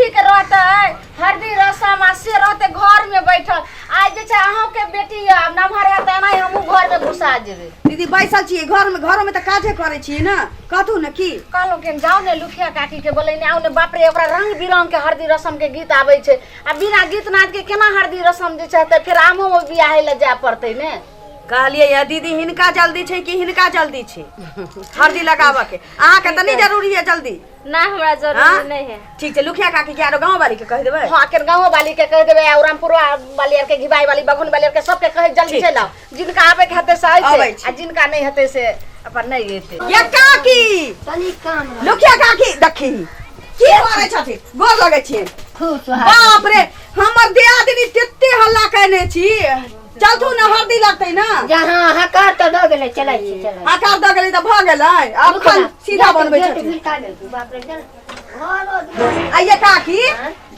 विधि के रहते हरदी रसम आ से रहते घर में बैठल आज जे अहाँ के बेटी नमहर है त नहीं हमहू घर में घुसा जेबे दीदी बैसल छी घर में घरों में त काजे करे छी ना कहतू न की कहलो के जाओ ने लुखिया काकी के बोले ने आउ ने बाप रे ओकरा रंग बिरंग के हरदी रसम के गीत आबै छै आ बिना गीत नाच के केना हरदी रसम जे छै त फिर आमो में बियाह ले जाय पड़तै ने कहलिए या दीदी हिनका जल्दी छै कि हिनका जल्दी छै हरदी लगावे के अहाँ के त नहीं जरूरी है जल्दी ना हमरा जरूरी नहीं है ठीक छै लुखिया काकी के आरो गांव वाली के कह देबै हां के गांव वाली के कह देबै और रामपुर वाली के घिबाई वाली बगुन वाली के सब के कहे जल्दी चलाओ जिनका आवे के हते से आइ छै आ जिनका नहीं हते से अपन नहीं एते ये काकी तनी काम लुखिया काकी देखी की करे छथि गोर लगे छी बाप रे हमर दियादनी तत्ते हल्ला कहने छी चलथू न हरदी लगतै ना जहां हकार त द गेलै चलै छी चलै हकार द गेलै त भ गेलै अब खान सीधा बनबै छथि बाप रे आइए काकी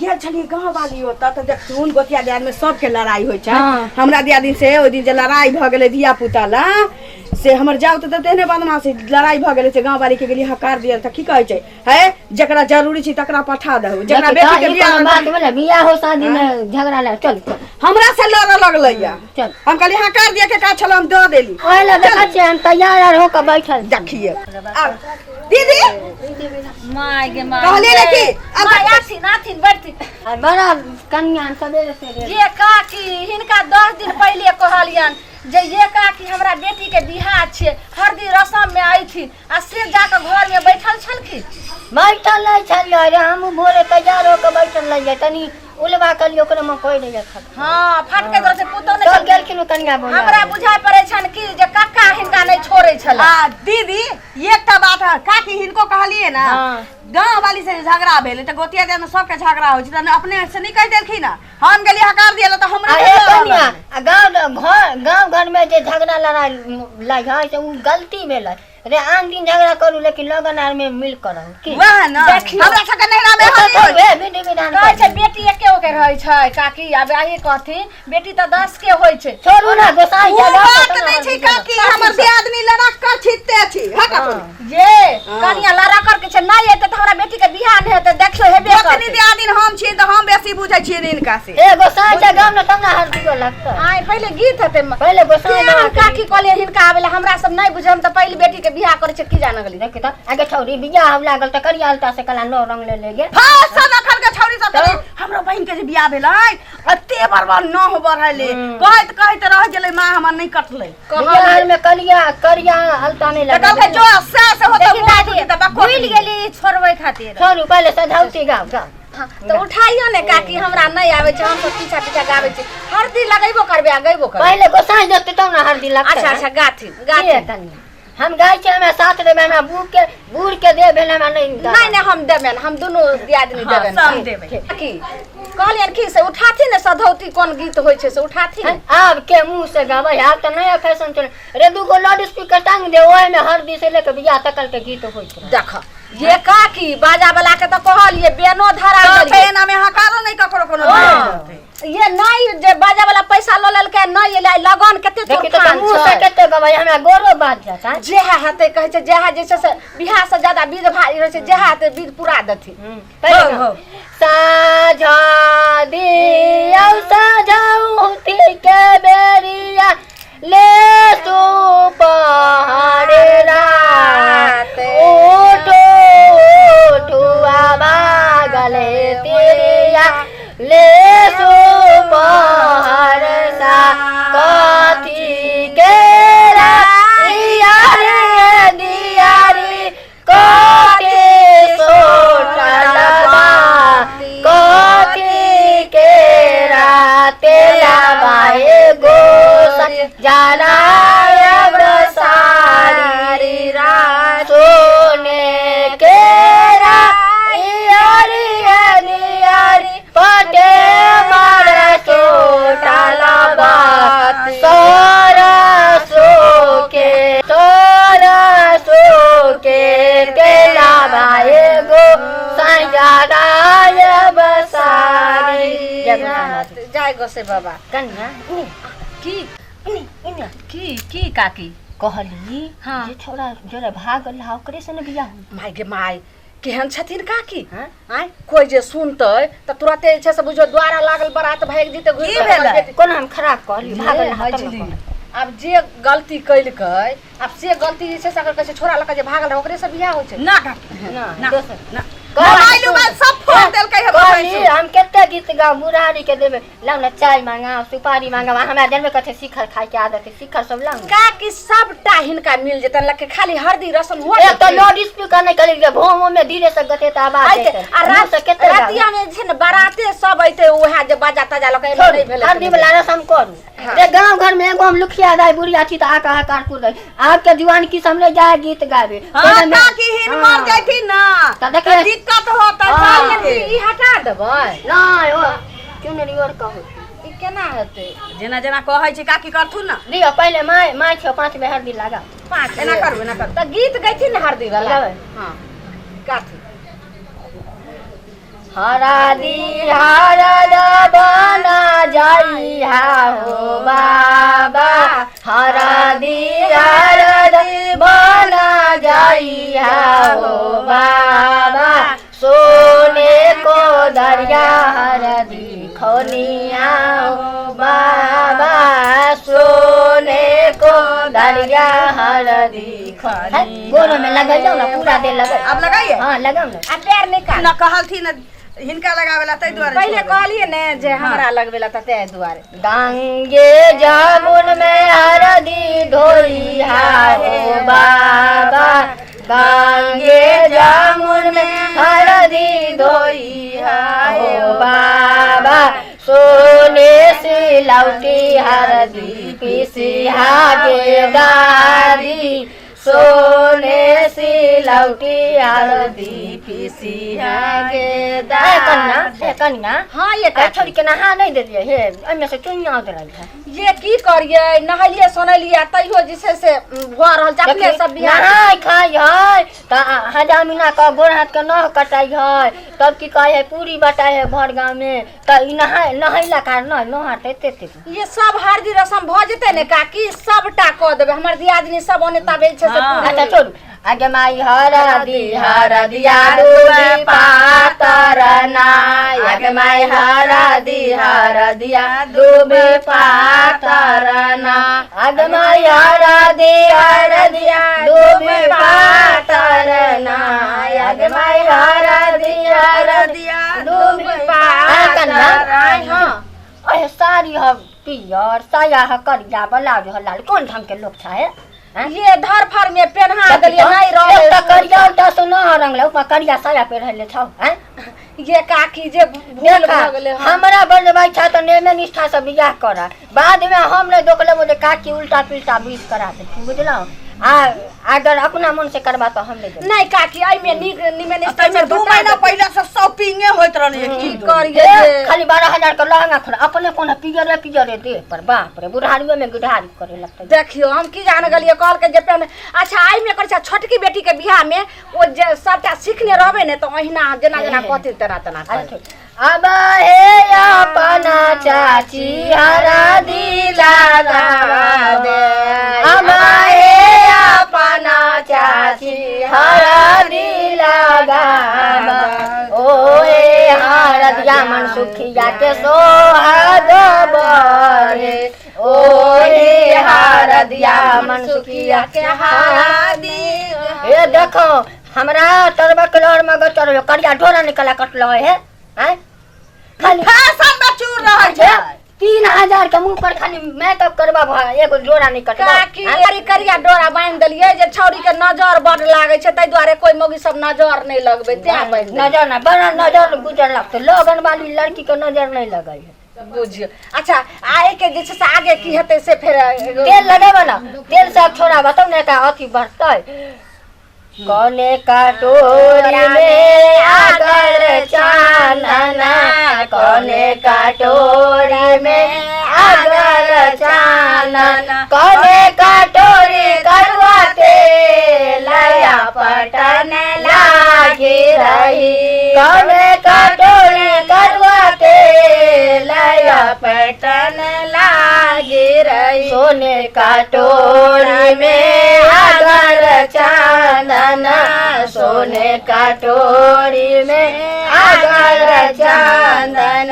गेल छली गांव वाली होता त देखथुन गोतिया दियाद में सबके लड़ाई होय छै हमरा दियादी से ओइ दिन जे लड़ाई भ गेलै धिया पुता ला से हमर जाउ त तेने बदमाशी लड़ाई भ गेलै से गांव वाली के गेली हकार दियल त की कहै छै है जकरा जरूरी छै तकरा पठा दहु जकरा बेटी के बियाह बात भेलै बियाह हो शादी में झगड़ा लग चल हमरा से लड़ लगलैया चल हम कहली हकार दिए के का छल हम द देली ओला देखा छै हम तैयार हो के बैठल देखिए दीदी माय गे माय कहली रे की अब आसी नाथिन बैठती बड़ा कन्या सवेरे से ये काकी हिनका 10 दिन पहले कहलियन जे ये काकी हमरा बेटी के बियाह छै हरदी रसम में आई थी आ से जाके घर में बैठल छलखिन बैठल नहीं छल रे हम भोरे तैयार हो के बैठल रहिए तनी उलवा कली ओकरे में कोई नहीं देखत हां फट के दर से पुतो नहीं चल गेलखिन कन्या बोल हमरा बुझाय पड़े छन कि जे काका हिनका नहीं छोड़े छल आ दीदी एकटा बात है काकी हिनको कहलिए ना गांव वाली से झगड़ा भेले त गोतिया दे में सबके झगड़ा होय छै त अपने से नहीं कह देलखिन ना हम गेली हकार दियल त हमरा गांव घर में जे झगड़ा लड़ाई लाग है से उ गलती भेलै रे आन दिन झगड़ा करू लेकिन लगन आर में मिल कर की वह ना हमरा सके नहिरा में होय विधि विधान कहै छै बेटी एके ओके रहै छै काकी अब आही कहथि बेटी त 10 के होय छै छोड़ू ना गोसाई जगह बात नै छै काकी हमर से आदमी लड़क कर छिते छी हटा जे कनिया लड़ा कर के छै नै एते त हमरा बेटी के बियाह नै हेते देखियो हेबे कर ओतनी दियादिन हम छी त हम बेसी बुझै छी इनका से ए गोसाई जगह में तमना हर दियो लगता आइ पहले गीत हते पहले गोसाई काकी कहले हिनका आवेला हमरा सब नै बुझम त पहले बेटी के बियाह करे छै की जान गली देख त आगे छौरी बियाह हम लागल त करिया अलता से कला नो रंग ले लेगे हां सब अखर के छौरी सब हमरो बहिन के जे बियाह भेलै अते बरबर न हो बढ़ले कहत रह गेलै मां हमर नहीं कटलै बियाह में करिया अलता नहीं लगे त जो से होत त भूल गेली छोड़बै खातिर छोरू पहले सधौती गाव तो उठाइयो ने काकी हमरा नहीं आवे छै हम तो पीछा पीछा गावे छी हरदी लगैबो करबे गइबो कर पहले गोसाई जते त ना हरदी लगतै अच्छा अच्छा गाथी तनी हम गाय छै में साथ देबे ना बूढ़ के दे भेले में नहीं हम देबे हम दोनों दियादनी देबे सब देबे की कहलियन की से उठाथी ने सधौती कोन गीत होय छै से उठाथी आब के मुंह से गावे आब त नया फैशन चल रे दुगो लाउड स्पीकर टांग दे ओय में हरदी से लेके बियाह तकल के गीत होय छै देख ये काकी बाजा वाला के त कहलिए बेनो धरा गेल बेना में हकारो नहीं ककरो कोनो ये नहीं जे बाजा वाला पैसा ल लेल के नहीं ले लगन केते तोर खान मुंह से केते गवाई हमरा गोरो बात जाता जेहा हते कहे छै जेहा जैसे से बियाह से ज्यादा विध भारी रहे छै जेहा हते विध पूरा देथि हो साझा दियौ साझौती के बेरिया ले तू पहाड़े रात ओठो ठुआ बागले तेरिया ले सो पहाड़ सा कथी के राइया रे दियारी कथी सोटलबा कथी के राते लाबाए गोसा जलाय बसारी रात सोने के पटे मारा छोटा बात सरसो के तेला भाई गो संजाराय बसारी जय गो से बाबा कन्या की काकी कहली हां जे छोरा जोरे भागल हा ओकरे से न बियाह माय गे माय केहन छथिन काकी आय कोई जे सुनतै त तुरते छै से बुझो द्वारा लागल बरात भाग जीते की भेलै कोन हम खराब कहली भागल हजली अब जे गलती कैलकै अब से गलती जे छै से अगर कैसे छोरा लका जे भागल रह ओकरे से बियाह होय छै ना ना मोबाइल सब फोन देलकै हम केते गीत गाओ बुढ़ारी के देबे लाउ ना चाय मांगा सुपारी मांगा हमरा देबे कथे शिखर खाय के आदत है शिखर सब लाउ काकी सबटा हिनका मिल जेतन लके खाली हरदी रसम हो एक तो लाउड स्पीकर नहीं करी भोमो में धीरे से गते त आवाज देते आ रात से केते रातिया में छै न बाराते सब आइते ओहा जे बाजा ताजा लके नहीं भेले हरदी वाला रसम करू रे गांव घर में एगो हम लुखिया दाई बुढ़िया छी त आका कार कूद आपके दीवान की सामने जाए गीत गावे काकी हिन मर जाई ना त देखे दिक्कत होता है ई हटा देबै नहीं हो क्यों नहीं और कहू ई केना हेतै जेना जेना कहै छी काकी करथु न लियो पहले माय छ 5 में हरदी लगा 5 एना करबे ना कर त गीत गैथि न हरदी वाला हां काथी हरदी हरद बना जाई हो बाबा हरदी हरद बना जाई हो बाबा सोने को दरिया हरदी खोनिया हो बाबा सोने को दरिया हरदी खोनिया गोरो में लगाइयो ना पूरा दे लगाई अब लगाइए हां लगाओ ना आ पैर निकाल ना कहलथी ना हिनका लगावेला तै दुआरे पहले कहलिए ने जे हमरा लगवेला त तै दुआरे गंगे जमुन में हरदी धोई हो बाबा गंगे जमुन में हरदी धोई हो बाबा सोने से लौटी हरदी पीसी हागे गारी सोने से लौटी हरदी पीसी हागे कन्या हां ये का छोड़ी के नहा नहीं दे दिए हे एमे से क्यों याद रही है ये की करिए नहाइए सोनलिए तइयो जिसे से भ रहल जखने सब बियाह नहाय खाय है त हजामिना का गोड़ हाथ के नह कटाई है तब की कहे है पूरी बटाई है भर गांव में त ई नहाइला कारण न नहाते ते ये सब हरदी रसम भ जेते ने काकी सबटा क देबे हमर दियादनी सब ओने तबे छै से अच्छा छोड़ आगे माई हरदिया दूबे पातरना आगे माई हरदिया दूबे पातरना आगे माई हरदिया दूबे पातरना आगे माई हरदिया दूबे पातरना हां ओए साड़ी ह पियर साया ह करिया ब्लाउज ह लाल कौन ढंग के लोग है ये धर फर में पहना देलिए नहीं रहे त करिया त सुनो रंग ले ऊपर करिया साया पहनले छौ हैं ये काकी जे भूल भ गेले हमरा बजबै छ त नेमे निष्ठा से बियाह करा बाद में हम ने दोकले मुझे काकी उल्टा पिल्टा बीस करा दे बुझलो अगर अपना मन से करबा तो हम ले नहीं काकी आई में निमे निष्ठा में 2 महीना पहले से शॉपिंगे होत रहले की करिए खाली 12000 का लहंगा खड़ा अपने कोन पियर दे पर बाप रे बुढ़ारियो में गुढ़ारी करे लगता देखियो हम की जान गलिए कहल के जे पहने अच्छा आई में कर छोटकी बेटी के बियाह में ओ जे सबटा सीखने रहबे ने तो ओहिना जेना जेना कहती तना तना अब हे अपना चाची हरदी लगा दे अब हे अपना चाची हरदी लगा ओए हरदिया मन सुखिया के सोहाग बरे ओए हरदिया मन सुखिया के हरदी ए देखो हमरा तरबा कलर में गचर करिया ढोरा निकला कटलो है हैं खाली फैशन में चूर रहा है 3000 के मुंह पर खाली मेकअप करबा एगो जोड़ा नहीं कटबा काकी हरी करिया डोरा बांध देलिए जे छौरी के नजर बड़ लागे छै तै दुआरे कोई मौगी सब नजर नहीं लगबे त्या बांध नजर ना बड़ा नजर गुजर लगते लगन वाली लड़की के नजर नहीं लगै है बुझियो अच्छा आए के जे से आगे की हेतै से फिर तेल लगाबे ना तेल से छोड़ा बताओ ना का अथी बढ़तै कोने कटोरी में आगर चानना कोने कटोरी में आगर चानना कोने कटोरी करवाते लया पटन लागी रही कोने कटोरी करवाते लया पटन लागे रही सोने का टोरी में अगर चांदन सोने का टोरी में अगर चांदन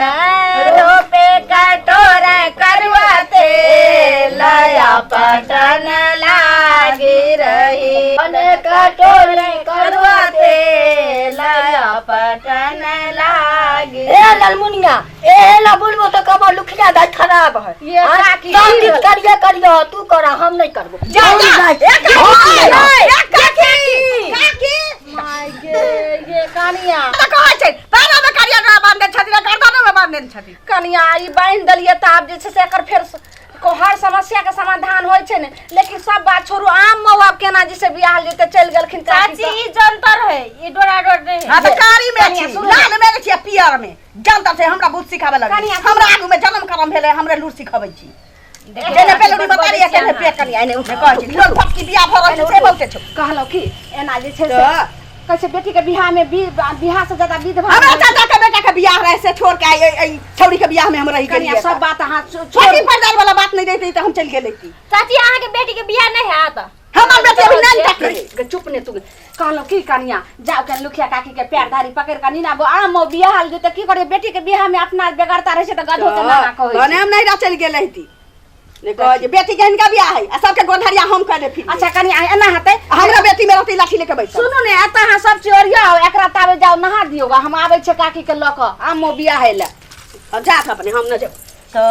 रोपे कटोर करवाते लया पटन लागे रही सोने का टोरी करवाते लया पटन लागे ए ललमुनिया ए ला बोलबो तो कमर लुखिया दा खराब है ये काकी करिए तू करा हम नहीं करबो माय गे ये कनिया कनिया ई बांध दलिए त आब जे छै से एकर फेर को हर समस्या के समाधान होय छै ने लेकिन सब बात छोड़ू आम मौआ केना जैसे बियाह लेते चल गेलखिन चाची ई जंतर है ई डोरा डोर नहीं हां त कारी में छी लाल में छी पियर में जंतर से हमरा बुझ सिखावे लगे हमरा आगु में जन्म करम भेले हमरे लूर सिखाबै छी जेने पेलोडी बतारिया केने पे कनी आइने उठे कहै छी लोग फटकी बियाह भरल छै से बहुते छ कहलो की एना जे छै से कैसे बेटी के बियाह में बियाह से ज्यादा विध हमरा चाचा के बेटा के बियाह रहे से छोड़ के आई छौरी के बियाह में हम रही कनिया सब बात हां छोटी पर्दार वाला बात नहीं रहती त हम चल गेल थी चाची अहाँ के बेटी के बियाह नहीं है आता हमर बेटी अभी नहीं तक चुप ने तू कहलो की कनिया जाओ के लुखिया काकी के पैर धारी पकड़ के नीना वो आम मो बियाह जे त की करे बेटी के बियाह में अपना बेगारता रहे छै त गधो त ना कहै कने हम नहीं चल गेल थी ने कह जे बेटी के इनका बियाह है आ सबके गोधरिया हम कर दे फिर अच्छा कनिया एना हते हमरा बेटी में रहती लाठी लेके बैठ सुनो ने एता हां सब चोरिया एकरा तावे जाओ नहा दियोगा हम आबै छै काकी के लक आम मो बियाह है ले अब जा अपने हम न जाओ तो